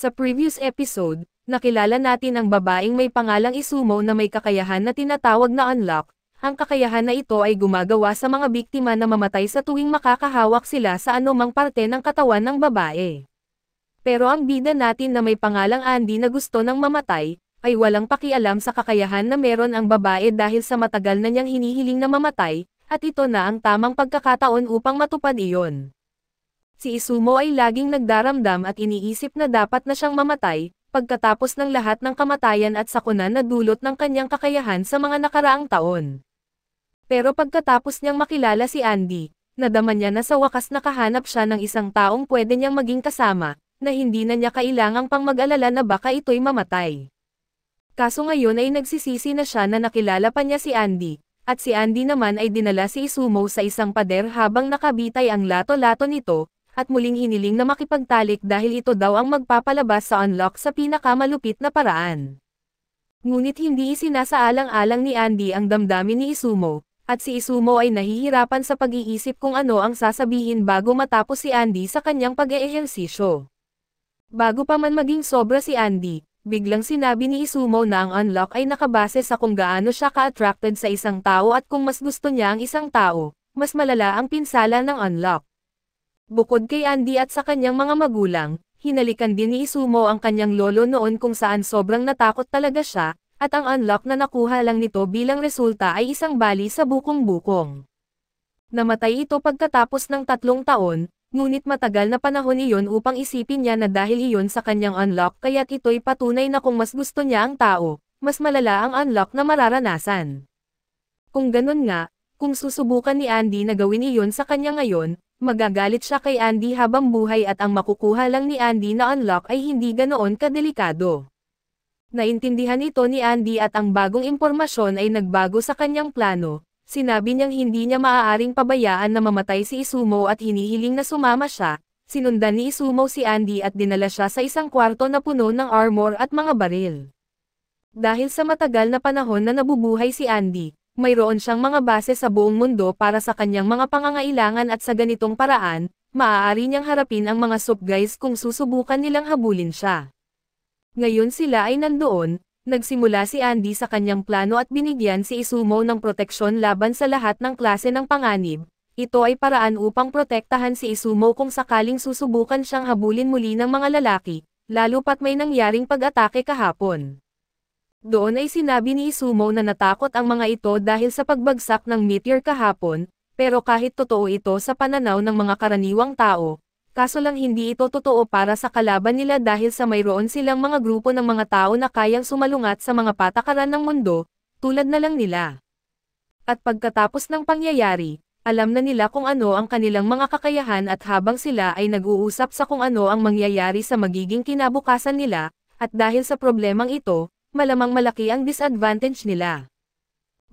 Sa previous episode, nakilala natin ang babaeng may pangalang Izumo na may kakayahan na tinatawag na unlock. Ang kakayahan na ito ay gumagawa sa mga biktima na mamatay sa tuwing makakahawak sila sa anumang parte ng katawan ng babae. Pero ang bida natin na may pangalang Andy na gusto ng mamatay, ay walang pakialam sa kakayahan na meron ang babae dahil sa matagal na niyang hinihiling na mamatay, at ito na ang tamang pagkakataon upang matupad iyon. Si Izumo ay laging nagdaramdam at iniisip na dapat na siyang mamatay, pagkatapos ng lahat ng kamatayan at sakuna na dulot ng kanyang kakayahan sa mga nakaraang taon. Pero pagkatapos niyang makilala si Andy, nadama niya na sa wakas nakahanap siya ng isang taong pwede niyang maging kasama, na hindi na niya kailangang pang mag-alala na baka ito'y mamatay. Kaso ngayon ay nagsisisi na siya na nakilala pa niya si Andy, at si Andy naman ay dinala si Izumo sa isang pader habang nakabitay ang lato-lato nito, at muling hiniling na makipagtalik dahil ito daw ang magpapalabas sa unlock sa pinakamalupit na paraan. Ngunit hindi isinasaalang-alang ni Andy ang damdamin ni Izumo, at si Izumo ay nahihirapan sa pag-iisip kung ano ang sasabihin bago matapos si Andy sa kanyang pag-eehersisyo. Bago pa man maging sobra si Andy, biglang sinabi ni Izumo na ang unlock ay nakabase sa kung gaano siya ka-attracted sa isang tao at kung mas gusto niya ang isang tao, mas malala ang pinsala ng unlock. Bukod kay Andy at sa kanyang mga magulang, hinalikan din ni Izumo ang kanyang lolo noon kung saan sobrang natakot talaga siya, at ang unlock na nakuha lang nito bilang resulta ay isang bali sa bukong-bukong. Namatay ito pagkatapos ng 3 taon, ngunit matagal na panahon iyon upang isipin niya na dahil iyon sa kanyang unlock kaya't ito'y patunay na kung mas gusto niya ang tao, mas malala ang unlock na mararanasan. Kung ganun nga, kung susubukan ni Andy na gawin iyon sa kanya ngayon, magagalit siya kay Andy habang buhay at ang makukuha lang ni Andy na unlock ay hindi ganoon kadelikado. Naintindihan ito ni Andy at ang bagong impormasyon ay nagbago sa kanyang plano. Sinabi niyang hindi niya maaaring pabayaan na mamatay si Izumo at hinihiling na sumama siya. Sinundan ni Izumo si Andy at dinala siya sa isang kwarto na puno ng armor at mga baril. Dahil sa matagal na panahon na nabubuhay si Andy, mayroon siyang mga base sa buong mundo para sa kanyang mga pangangailangan at sa ganitong paraan, maaari niyang harapin ang mga soap guys kung susubukan nilang habulin siya. Ngayon sila ay nandoon, nagsimula si Andy sa kanyang plano at binigyan si Izumo ng proteksyon laban sa lahat ng klase ng panganib. Ito ay paraan upang protektahan si Izumo kung sakaling susubukan siyang habulin muli ng mga lalaki, lalo pat may nangyaring pag-atake kahapon. Doon ay sinabi ni Izumo na natakot ang mga ito dahil sa pagbagsak ng meteor kahapon, pero kahit totoo ito sa pananaw ng mga karaniwang tao, kaso lang hindi ito totoo para sa kalaban nila dahil sa mayroon silang mga grupo ng mga tao na kayang sumalungat sa mga patakaran ng mundo, tulad na lang nila. At pagkatapos ng pangyayari, alam na nila kung ano ang kanilang mga kakayahan at habang sila ay nag-uusap sa kung ano ang mangyayari sa magiging kinabukasan nila, at dahil sa problemang ito, malamang malaki ang disadvantage nila.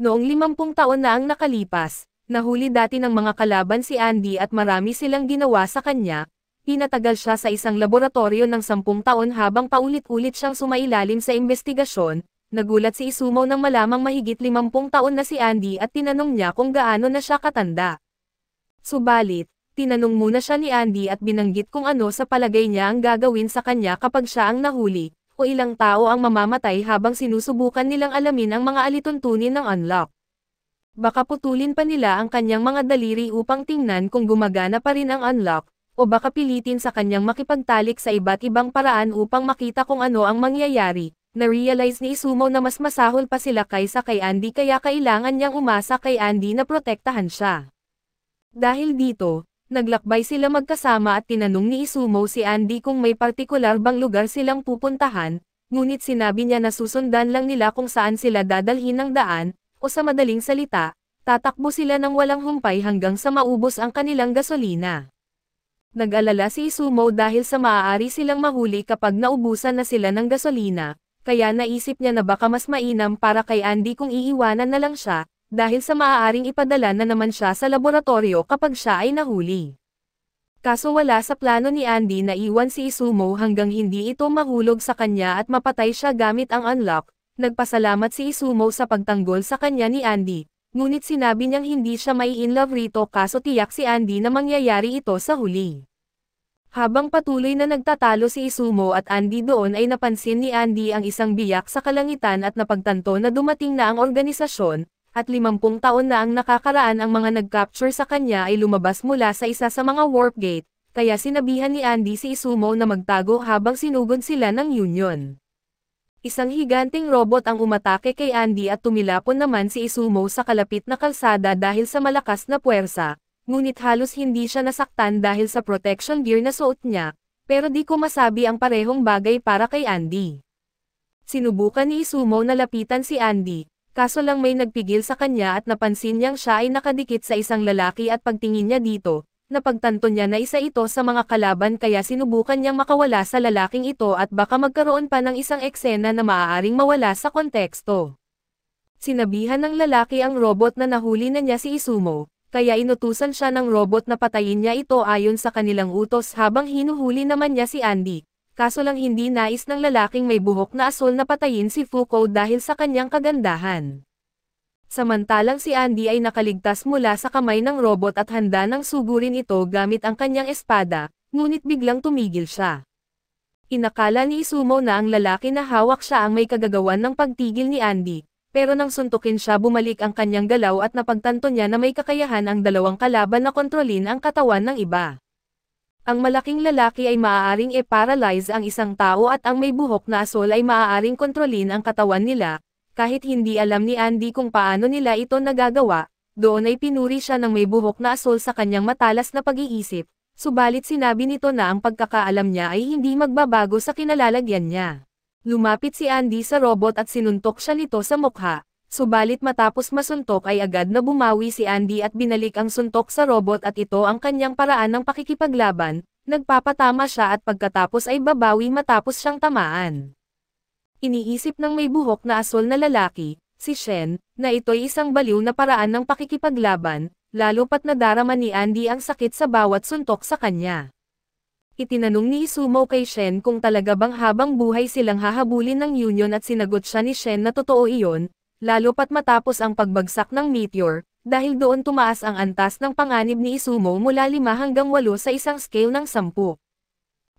Noong 50 taon na ang nakalipas, nahuli dati ng mga kalaban si Andy at marami silang ginawa sa kanya, pinatagal siya sa isang laboratorio ng 10 taon habang paulit-ulit siyang sumailalim sa investigasyon. Nagulat si Izumo nang malamang mahigit 50 taon na si Andy at tinanong niya kung gaano na siya katanda. Subalit, tinanong muna siya ni Andy at binanggit kung ano sa palagay niya ang gagawin sa kanya kapag siya ang nahuli, o ilang tao ang mamamatay habang sinusubukan nilang alamin ang mga alituntunin ng unlock. Baka putulin pa nila ang kanyang mga daliri upang tingnan kung gumagana pa rin ang unlock, o baka pilitin sa kanyang makipagtalik sa iba't ibang paraan upang makita kung ano ang mangyayari. Na-realize ni Izumo na mas masahol pa sila kaysa kay Andy kaya kailangan niyang umasa kay Andy na protektahan siya. Dahil dito, naglakbay sila magkasama at tinanong ni Izumo si Andy kung may partikular bang lugar silang pupuntahan, ngunit sinabi niya na susundan lang nila kung saan sila dadalhin ng daan, o sa madaling salita, tatakbo sila ng walang humpay hanggang sa maubos ang kanilang gasolina. Nag-alala si Izumo dahil sa maaari silang mahuli kapag naubusan na sila ng gasolina, kaya naisip niya na baka mas mainam para kay Andy kung iiwanan na lang siya, dahil sa maaaring ipadala na naman siya sa laboratorio kapag siya ay nahuli. Kaso wala sa plano ni Andy na iwan si Izumo hanggang hindi ito mahulog sa kanya at mapatay siya gamit ang unlock. Nagpasalamat si Izumo sa pagtanggol sa kanya ni Andy, ngunit sinabi niyang hindi siya mai-inlove rito kaso tiyak si Andy na mangyayari ito sa huli. Habang patuloy na nagtatalo si Izumo at Andy doon ay napansin ni Andy ang isang biyak sa kalangitan at napagtanto na dumating na ang organisasyon, at 50 taon na ang nakakaraan ang mga nag-capture sa kanya ay lumabas mula sa isa sa mga warp gate, kaya sinabihan ni Andy si Izumo na magtago habang sinugod sila ng Union. Isang higanting robot ang umatake kay Andy at tumilapon naman si Izumo sa kalapit na kalsada dahil sa malakas na puwersa. Ngunit halos hindi siya nasaktan dahil sa protection gear na suot niya, pero di ko masabi ang parehong bagay para kay Andy. Sinubukan ni Izumo na lapitan si Andy, kaso lang may nagpigil sa kanya at napansin niyang siya ay nakadikit sa isang lalaki at pagtingin niya dito, napagtanto niya na isa ito sa mga kalaban kaya sinubukan niyang makawala sa lalaking ito at baka magkaroon pa ng isang eksena na maaaring mawala sa konteksto. Sinabihan ng lalaki ang robot na nahuli na niya si Izumo, kaya inutusan siya ng robot na patayin niya ito ayon sa kanilang utos habang hinuhuli naman niya si Andy, kaso lang hindi nais ng lalaking may buhok na asul na patayin si Fuko dahil sa kanyang kagandahan. Samantalang si Andy ay nakaligtas mula sa kamay ng robot at handa nang sugurin ito gamit ang kanyang espada, ngunit biglang tumigil siya. Inakala ni Izumo na ang lalaki na hawak siya ang may kagagawan ng pagtigil ni Andy. Pero nang suntukin siya bumalik ang kanyang galaw at napagtanto niya na may kakayahan ang dalawang kalaban na kontrolin ang katawan ng iba. Ang malaking lalaki ay maaaring i-paralyze ang isang tao at ang may buhok na asul ay maaaring kontrolin ang katawan nila, kahit hindi alam ni Andy kung paano nila ito nagagawa, doon ay pinuri siya ng may buhok na asul sa kanyang matalas na pag-iisip, subalit sinabi nito na ang pagkakaalam niya ay hindi magbabago sa kinalalagyan niya. Lumapit si Andy sa robot at sinuntok siya nito sa mukha, subalit matapos masuntok ay agad na bumawi si Andy at binalik ang suntok sa robot at ito ang kanyang paraan ng pakikipaglaban, nagpapatama siya at pagkatapos ay babawi matapos siyang tamaan. Iniisip ng may buhok na asul na lalaki, si Shen, na ito'y isang baliw na paraan ng pakikipaglaban, lalo pat nadarama ni Andy ang sakit sa bawat suntok sa kanya. Itinanong ni Izumo kay Shen kung talaga bang habang buhay silang hahabulin ng Union at sinagot siya ni Shen na totoo iyon, lalo pat matapos ang pagbagsak ng meteor, dahil doon tumaas ang antas ng panganib ni Izumo mula 5 hanggang 8 sa isang scale ng 10.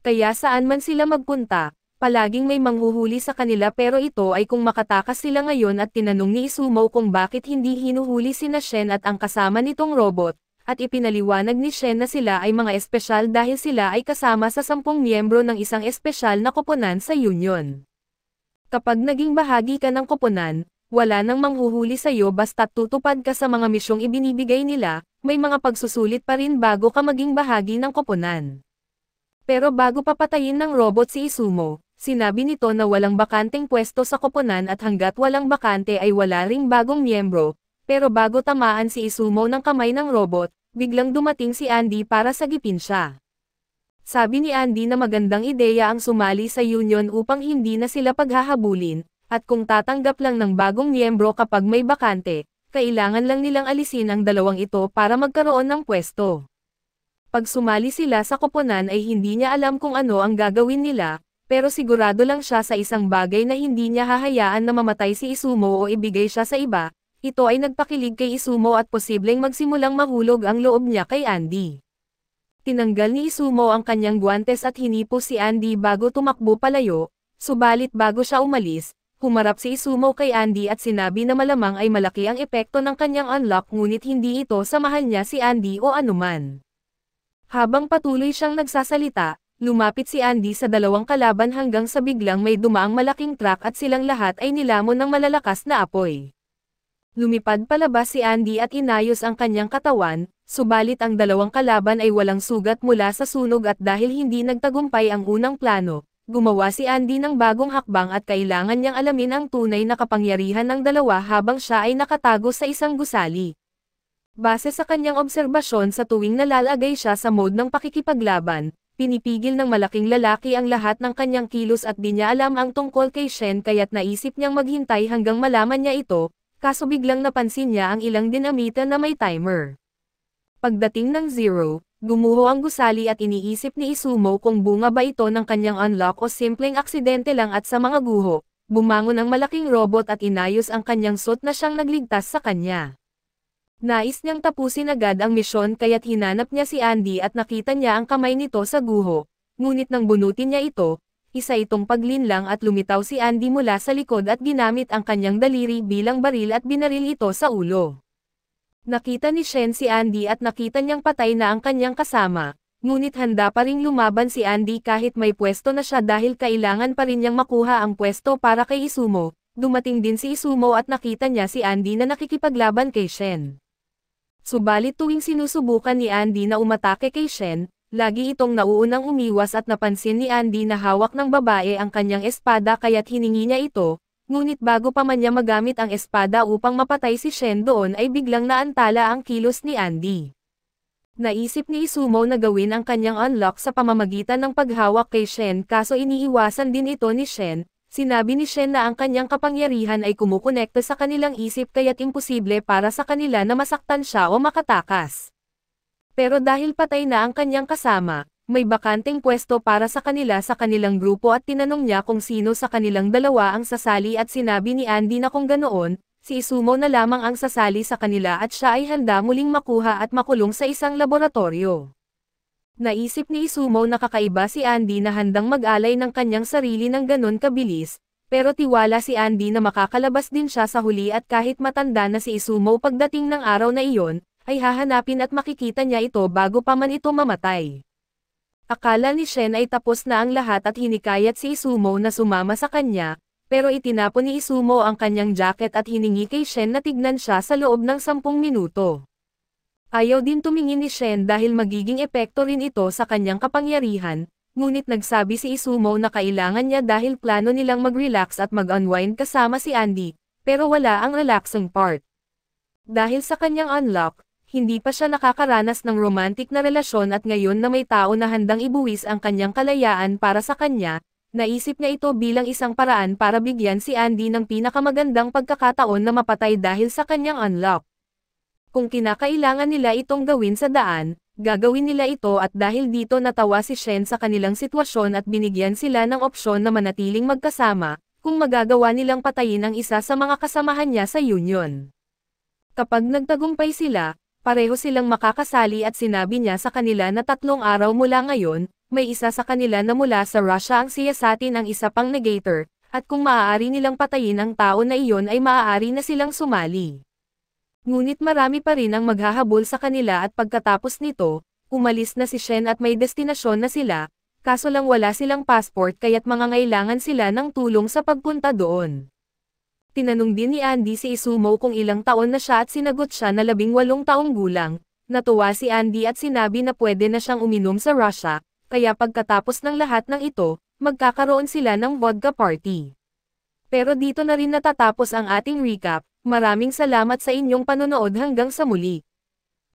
Kaya saan man sila magpunta, palaging may manghuhuli sa kanila pero ito ay kung makatakas sila ngayon at tinanong ni Izumo kung bakit hindi hinuhuli sina Shen at ang kasama nitong robot. At ipinaliwanag ni Shen na sila ay mga espesyal dahil sila ay kasama sa 10 miyembro ng isang espesyal na koponan sa Union. Kapag naging bahagi ka ng koponan, wala nang manghuhuli sa iyo basta't tutupad ka sa mga misyong ibinibigay nila, may mga pagsusulit pa rin bago ka maging bahagi ng koponan. Pero bago papatayin ng robot si Izumo, sinabi nito na walang bakanteng pwesto sa koponan at hanggat walang bakante ay wala ring bagong miyembro, pero bago tamaan si Izumo ng kamay ng robot, biglang dumating si Andy para sagipin siya. Sabi ni Andy na magandang ideya ang sumali sa Union upang hindi na sila paghahabulin, at kung tatanggap lang ng bagong miyembro kapag may bakante, kailangan lang nilang alisin ang dalawang ito para magkaroon ng pwesto. Pag sumali sila sa koponan ay hindi niya alam kung ano ang gagawin nila, pero sigurado lang siya sa isang bagay na hindi niya hahayaan na mamatay si Izumo o ibigay siya sa iba. Ito ay nagpakilig kay Izumo at posibleng magsimulang mahulog ang loob niya kay Andy. Tinanggal ni Izumo ang kanyang guwantes at hinipo si Andy bago tumakbo palayo, subalit bago siya umalis, humarap si Izumo kay Andy at sinabi na malamang ay malaki ang epekto ng kanyang unlock ngunit hindi ito sa mahal niya si Andy o anuman. Habang patuloy siyang nagsasalita, lumapit si Andy sa dalawang kalaban hanggang sa biglang may dumaang malaking truck at silang lahat ay nilamon ng malalakas na apoy. Lumipad palabas si Andy at inayos ang kanyang katawan, subalit ang dalawang kalaban ay walang sugat mula sa sunog at dahil hindi nagtagumpay ang unang plano, gumawa si Andy ng bagong hakbang at kailangan niyang alamin ang tunay na kapangyarihan ng dalawa habang siya ay nakatago sa isang gusali. Base sa kanyang obserbasyon sa tuwing nalalagay siya sa mode ng pakikipaglaban, pinipigil ng malaking lalaki ang lahat ng kanyang kilos at di niya alam ang tungkol kay Shen kaya't naisip niyang maghintay hanggang malaman niya ito, kaso biglang napansin niya ang ilang dinamita na may timer. Pagdating ng 0, gumuho ang gusali at iniisip ni Izumo kung bunga ba ito ng kanyang unlock o simpleng aksidente lang at sa mga guho, bumangon ang malaking robot at inayos ang kanyang suit na siyang nagligtas sa kanya. Nais niyang tapusin agad ang misyon kaya't hinanap niya si Andy at nakita niya ang kamay nito sa guho. Ngunit nang bunutin niya ito, isa itong paglinlang at lumitaw si Andy mula sa likod at ginamit ang kanyang daliri bilang baril at binaril ito sa ulo. Nakita ni Shen si Andy at nakita niyang patay na ang kanyang kasama, ngunit handa pa ring lumaban si Andy kahit may pwesto na siya dahil kailangan pa rin niyang makuha ang pwesto para kay Izumo. Dumating din si Izumo at nakita niya si Andy na nakikipaglaban kay Shen. Subalit tuwing sinusubukan ni Andy na umatake kay Shen, lagi itong nauunang umiwas at napansin ni Andy na hawak ng babae ang kanyang espada kaya't hiningi niya ito, ngunit bago pa man niya magamit ang espada upang mapatay si Shen doon ay biglang naantala ang kilos ni Andy. Naisip ni Izumo na gawin ang kanyang unlock sa pamamagitan ng paghawak kay Shen kaso iniiwasan din ito ni Shen. Sinabi ni Shen na ang kanyang kapangyarihan ay kumukonekta sa kanilang isip kaya't imposible para sa kanila na masaktan siya o makatakas. Pero dahil patay na ang kanyang kasama, may bakanteng pwesto para sa kanila sa kanilang grupo at tinanong niya kung sino sa kanilang dalawa ang sasali at sinabi ni Andy na kung ganoon, si Izumo na lamang ang sasali sa kanila at siya ay handa muling makuha at makulong sa isang laboratorio. Naisip ni Izumo na kakaiba si Andy na handang mag-alay ng kanyang sarili ng ganon kabilis, pero tiwala si Andy na makakalabas din siya sa huli at kahit matanda na si Izumo pagdating ng araw na iyon, ay hahanapin at makikita niya ito bago pa man ito mamatay. Akala ni Shen ay tapos na ang lahat at hinikayat si Izumo na sumama sa kanya, pero itinapon ni Izumo ang kanyang jacket at hiningi kay Shen na tignan siya sa loob ng 10 minuto. Ayaw din tumingin ni Shen dahil magiging epekto rin ito sa kanyang kapangyarihan, ngunit nagsabi si Izumo na kailangan niya dahil plano nilang mag-relax at mag-unwind kasama si Andy, pero wala ang relaxing part. Dahil sa kanyang unlock, hindi pa siya nakakaranas ng romantic na relasyon at ngayon na may tao na handang ibuwis ang kanyang kalayaan para sa kanya, naisip niya ito bilang isang paraan para bigyan si Andy ng pinakamagandang pagkakataon na mapatay dahil sa kanyang unlock. Kung kinakailangan nila itong gawin sa daan, gagawin nila ito at dahil dito natawa si Shen sa kanilang sitwasyon at binigyan sila ng opsyon na manatiling magkasama, kung magagawa nilang patayin ang isa sa mga kasamahan niya sa union. Kapag nagtagumpay sila, pareho silang makakasali at sinabi niya sa kanila na 3 araw mula ngayon, may isa sa kanila na mula sa Russia ang siyasatin ang isa pang negator, at kung maaari nilang patayin ang tao na iyon ay maaari na silang sumali. Ngunit marami pa rin ang maghahabol sa kanila at pagkatapos nito, umalis na si Shen at may destinasyon na sila, kaso lang wala silang passport kaya't mangangailangan sila ng tulong sa pagpunta doon. Tinanong din ni Andy si Izumo kung ilang taon na siya at sinagot siya na 18 taong gulang. Natuwa si Andy at sinabi na pwede na siyang uminom sa Russia, kaya pagkatapos ng lahat ng ito, magkakaroon sila ng vodka party. Pero dito na rin natatapos ang ating recap. Maraming salamat sa inyong panonood hanggang sa muli.